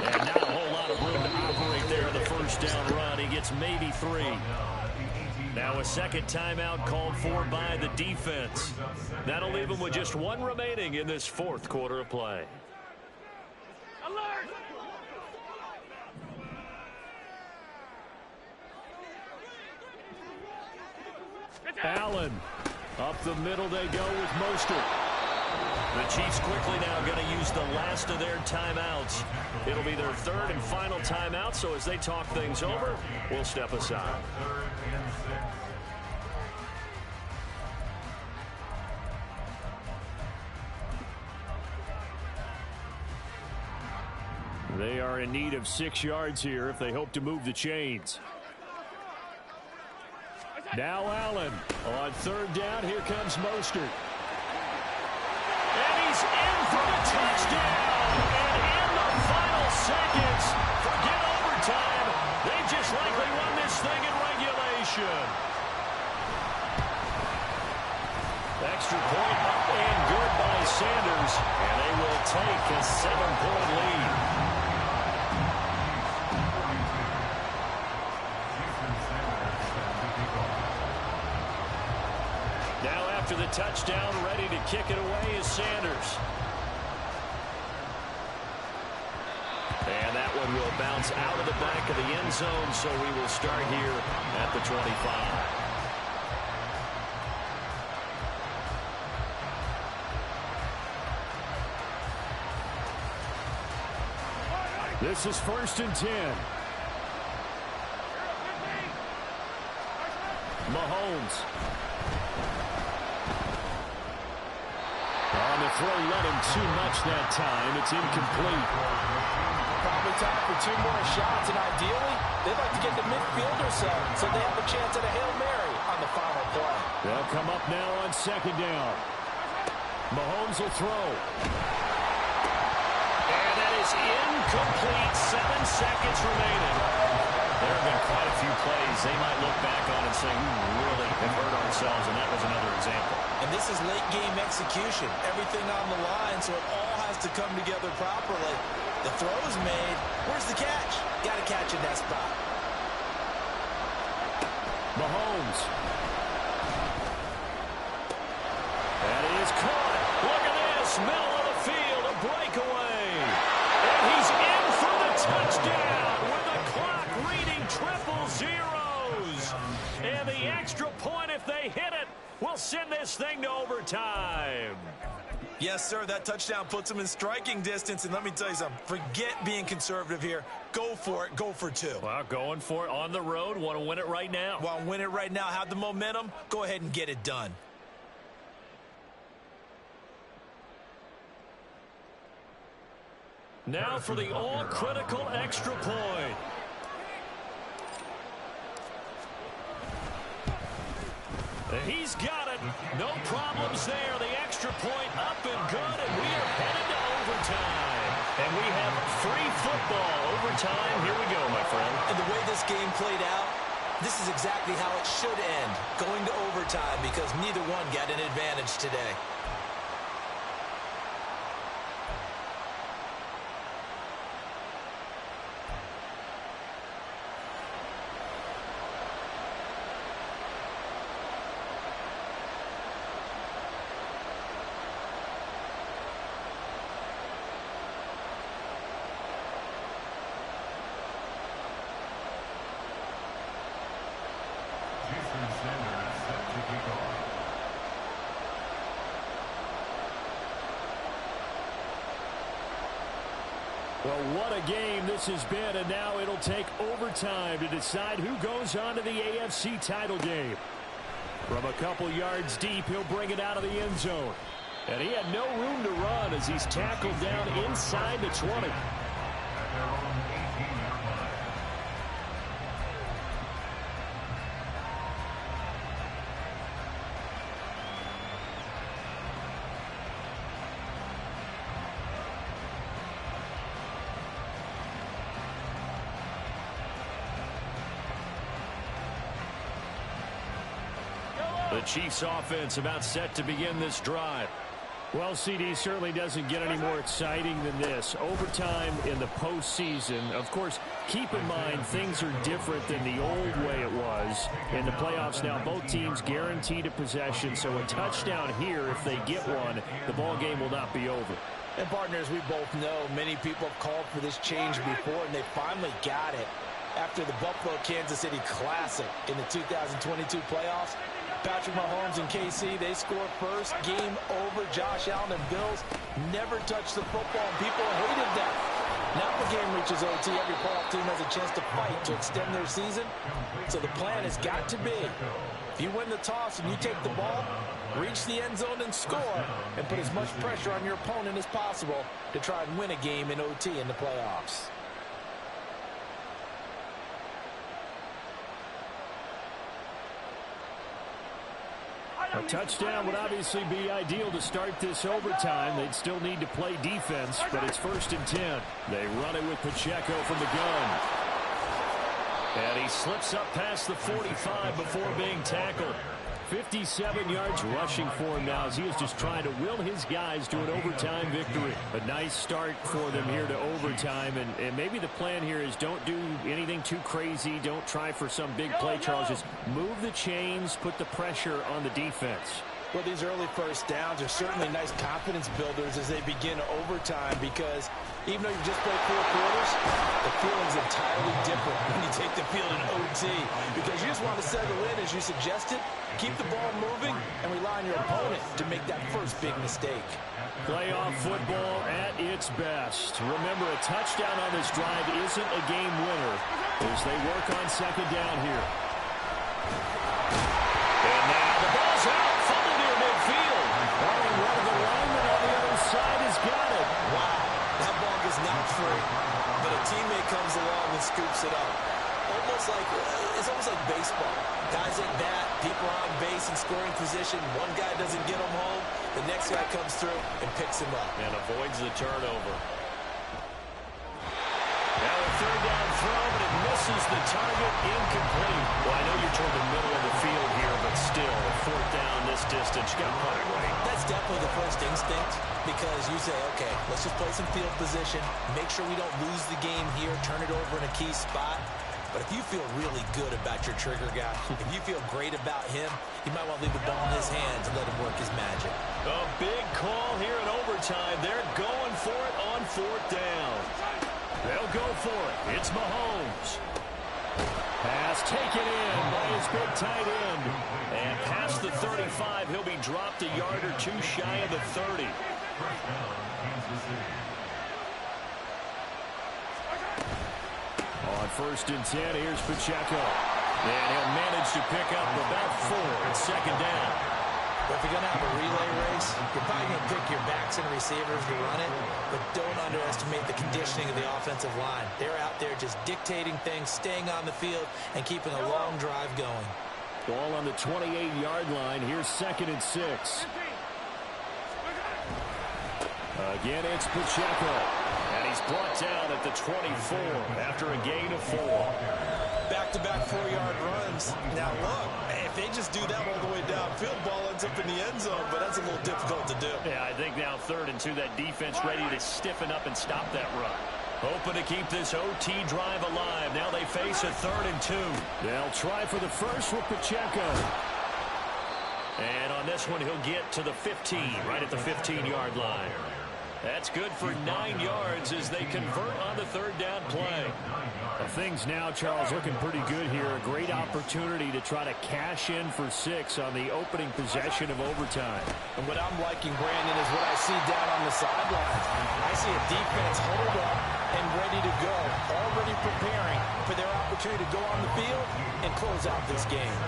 And not a whole lot of room to operate there in the 1st down run. He gets maybe 3. Now a 2nd timeout called for by the defense. That'll leave them with just 1 remaining in this 4th quarter of play. Alert! Allen. Up the middle they go with Mostert. The Chiefs quickly now going to use the last of their timeouts. It'll be their 3rd and final timeout, so as they talk things over, we'll step aside. They are in need of 6 yards here if they hope to move the chains. Now Allen on 3rd down. Here comes Mostert. And he's in for the touchdown. And in the final seconds, forget overtime. They just likely won this thing in regulation. Extra point up and good by Sanders. And they will take a 7-point lead. Now after the touchdown, ready to kick it away is Sanders. And that one will bounce out of the back of the end zone, so we will start here at the 25. This is 1st and 10. Mahomes. On the throw, let him too much that time. It's incomplete. Probably time for 2 more shots, and ideally, they'd like to get the midfield or so they have a chance at a Hail Mary on the final play. They'll come up now on 2nd down. Mahomes will throw. And that is incomplete. 7 seconds remaining. There have been quite a few plays they might look back on and say, we really have hurt ourselves, and that was another example. And this is late game execution. Everything on the line, so it all has to come together properly. The throw is made. Where's the catch? Got to catch in that spot. Mahomes. And he is caught. Look at this. Middle of the field, a breakaway. And he's in for the touchdown with the clock reading 000. And the extra point, if they hit it, will send this thing to overtime. Yes, sir, that touchdown puts them in striking distance. And let me tell you something, forget being conservative here. Go for it. Go for 2. Well, going for it on the road. Want to win it right now. Want to win it right now. Have the momentum. Go ahead and get it done. Now for the all-critical extra point. He's got it. No problems there. The extra point up and good, and we are headed to overtime. And we have free football. Overtime, here we go, my friend. And the way this game played out, this is exactly how it should end, going to overtime, because neither one got an advantage today. Well, what a game this has been, and now it'll take overtime to decide who goes on to the AFC title game. From a couple yards deep, he'll bring it out of the end zone. And he had no room to run as he's tackled down inside the 20. The Chiefs offense about set to begin this drive. Well, CD certainly doesn't get any more exciting than this. Overtime in the postseason. Of course, keep in mind things are different than the old way it was. In the playoffs now, both teams guaranteed a possession, so a touchdown here, if they get one, the ball game will not be over. And partners, we both know many people have called for this change before, and they finally got it. After the Buffalo-Kansas City Classic in the 2022 playoffs, Patrick Mahomes and KC, they score first. Game over. Josh Allen and Bills never touched the football, and people hated that. Now the game reaches OT. Every playoff team has a chance to fight to extend their season. So the plan has got to be If you win the toss and you take the ball, reach the end zone and score, and put as much pressure on your opponent as possible to try and win a game in OT in the playoffs. A touchdown would obviously be ideal to start this overtime. They'd still need to play defense, but it's 1st and 10. They run it with Pacheco from the gun. And he slips up past the 45 before being tackled. 57 yards rushing for him now as he is just trying to will his guys to an overtime victory. A nice start for them here to overtime, and maybe the plan here is don't do anything too crazy. Don't try for some big play, Charles. Just move the chains, put the pressure on the defense. Well, these early first downs are certainly nice confidence builders as they begin overtime, because even though you just played 4 quarters, the feeling's entirely different when you take the field in OT, because you just want to settle in, as you suggested, keep the ball moving, and rely on your opponent to make that first big mistake. Playoff football at its best. Remember, a touchdown on this drive isn't a game winner as they work on 2nd down here. And now the ball's out. Fumble near midfield. And one of the linemen on the other side has got it. Wow, that ball is not free, but a teammate comes along and scoops it up. It's almost like baseball. Guys at bat, people are on base in scoring position. One guy doesn't get him home. The next guy comes through and picks him up. And avoids the turnover. Now a 3rd down throw, but it misses the target. Incomplete. Well, I know you're toward the middle of the field here, but still, 4th down this distance. You got to put it right. That's definitely the first instinct, because you say, okay, let's just play some field position, make sure we don't lose the game here, turn it over in a key spot. But if you feel really good about your trigger guy, if you feel great about him, you might want to leave the ball in his hands and let him work his magic. A big call here in overtime. They're going for it on 4th down. They'll go for it. It's Mahomes. Pass taken in by his big tight end. And past the 35, he'll be dropped a yard or two shy of the 30. On 1st and 10, here's Pacheco. And he'll manage to pick up about 4. It's 2nd down. But if you're going to have a relay race, you're probably going to pick your backs and receivers to run it, but don't underestimate the conditioning of the offensive line. They're out there just dictating things, staying on the field, and keeping a long drive going. Ball on the 28-yard line. Here's 2nd and 6. Again, it's Pacheco. And he's brought down at the 24 after a gain of 4. Back-to-back 4-yard runs. Now, look, if they just do that all the way downfield, ball ends up in the end zone, but that's a little difficult to do. Yeah, I think now 3rd and 2, that defense ready to stiffen up and stop that run. Hoping to keep this OT drive alive. Now they face a 3rd and 2. They'll try for the first with Pacheco. And on this one, he'll get to the 15, right at the 15-yard line. That's good for 9 yards as they convert on the 3rd down play. Things now, Charles, looking pretty good here. A great opportunity to try to cash in for 6 on the opening possession of overtime. And what I'm liking, Brandon, is what I see down on the sidelines. I see a defense hold up and ready to go, already preparing for their opportunity to go on the field and close out this game.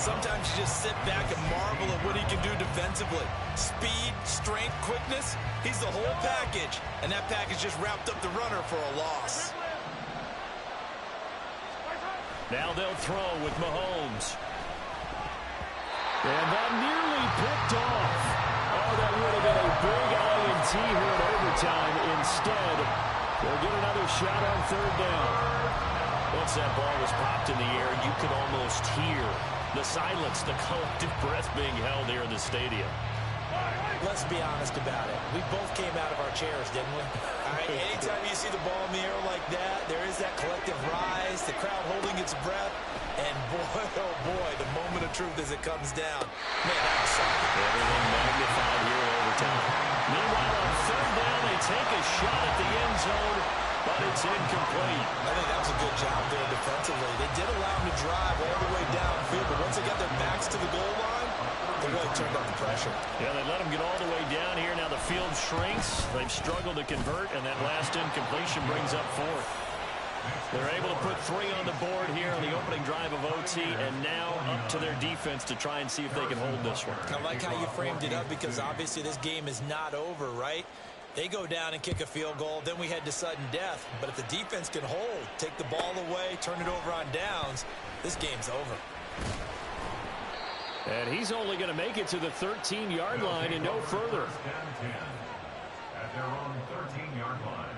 Sometimes you just sit back and marvel at what he can do defensively. Speed, strength, quickness, he's the whole package. And that package just wrapped up the runner for a loss. Now they'll throw with Mahomes. And that nearly picked off. Oh, that would have been a big INT here in overtime. Instead, they'll get another shot on 3rd down. Once that ball was popped in the air, you could almost hear the silence, the collective breath being held here in the stadium. Let's be honest about it. We both came out of our chairs, didn't we? All right, anytime you see the ball in the air like that, there is that collective rise, the crowd holding its breath, and boy, oh boy, the moment of truth as it comes down. Man, that was something. Everything magnified here in overtime. Meanwhile, on 3rd down, they take a shot at the end zone, but it's incomplete. I think that was a good job there defensively. They did allow them to drive all the way downfield, but once they got their backs to the goal line, they really turned up the pressure. Yeah, they let them get all the way down here. Now the field shrinks. They've struggled to convert, and that last incompletion brings up 4th. They're able to put 3 on the board here on the opening drive of OT, and now up to their defense to try and see if they can hold this one. I like how you framed it up because obviously this game is not over, right? They go down and kick a field goal, then we head to sudden death. But if the defense can hold, take the ball away, turn it over on downs, this game's over. And he's only going to make it to the 13-yard line and no further. First down 10 at their own 13-yard line.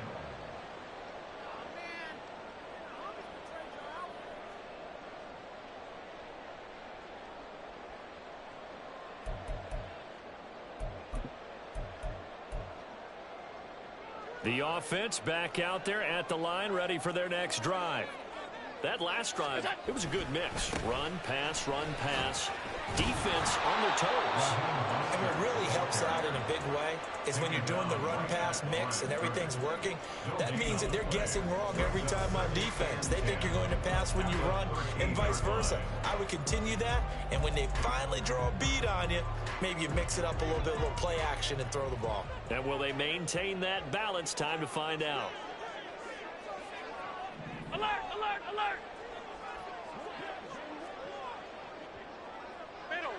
The offense back out there at the line, ready for their next drive. That last drive, it was a good mix. Run, pass, defense on their toes. And what really helps out in a big way is when you're doing the run-pass mix and everything's working, that means that they're guessing wrong every time on defense. They think you're going to pass when you run and vice versa. I would continue that, and when they finally draw a beat on you, maybe you mix it up a little play action and throw the ball. And will they maintain that balance? Time to find out. Alert, alert, alert! Middle.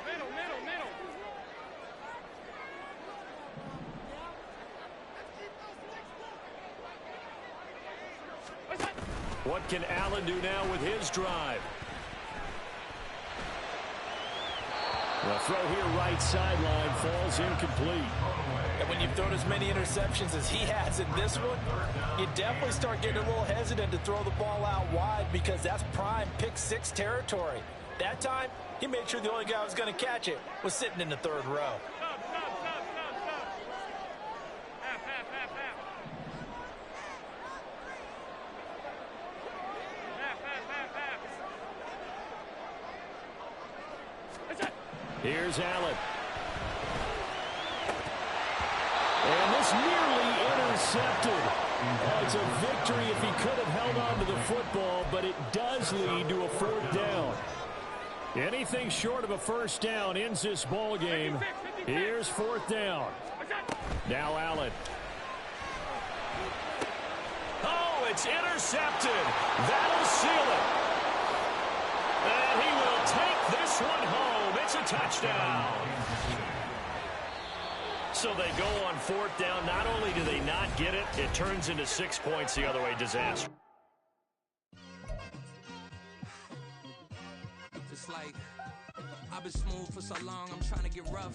What can Allen do now with his drive? The throw here right sideline falls incomplete. And when you've thrown as many interceptions as he has in this one, you definitely start getting a little hesitant to throw the ball out wide because that's prime pick-6 territory. That time, he made sure the only guy who was going to catch it was sitting in the third row. Stop. Half. That's it. Here's Allen. And this nearly intercepted. It's a victory if he could have held on to the football, but it does lead to a 4th down. Anything short of a 1st down ends this ball game. Here's 4th down. Now Allen. Oh, it's intercepted. That'll seal it. And he will take this one home. It's a touchdown. So they go on 4th down. Not only do they not get it, it turns into 6 points the other way. Disaster. Just like I've been smooth for so long, I'm trying to get rough.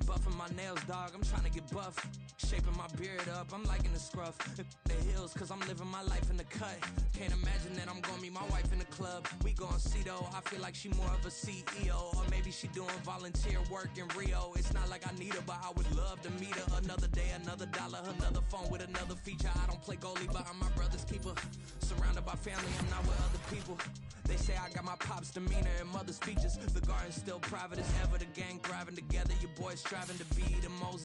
Buffing my nails, dog, I'm trying to get buff. Shaping my beard up, I'm liking the scruff. The hills, cause I'm living my life in the cut. Can't imagine that I'm gonna meet my wife in the club. We gon' see though, I feel like she more of a CEO. Or maybe she doing volunteer work in Rio. It's not like I need her, but I would love to meet her. Another day, another dollar, another phone with another feature. I don't play goalie, but I'm my brother's keeper. Surrounded by family, I'm not with other people. They say I got my pop's demeanor and mother's features. The garden's still private as ever. The gang thriving together. Your boys striving to be the most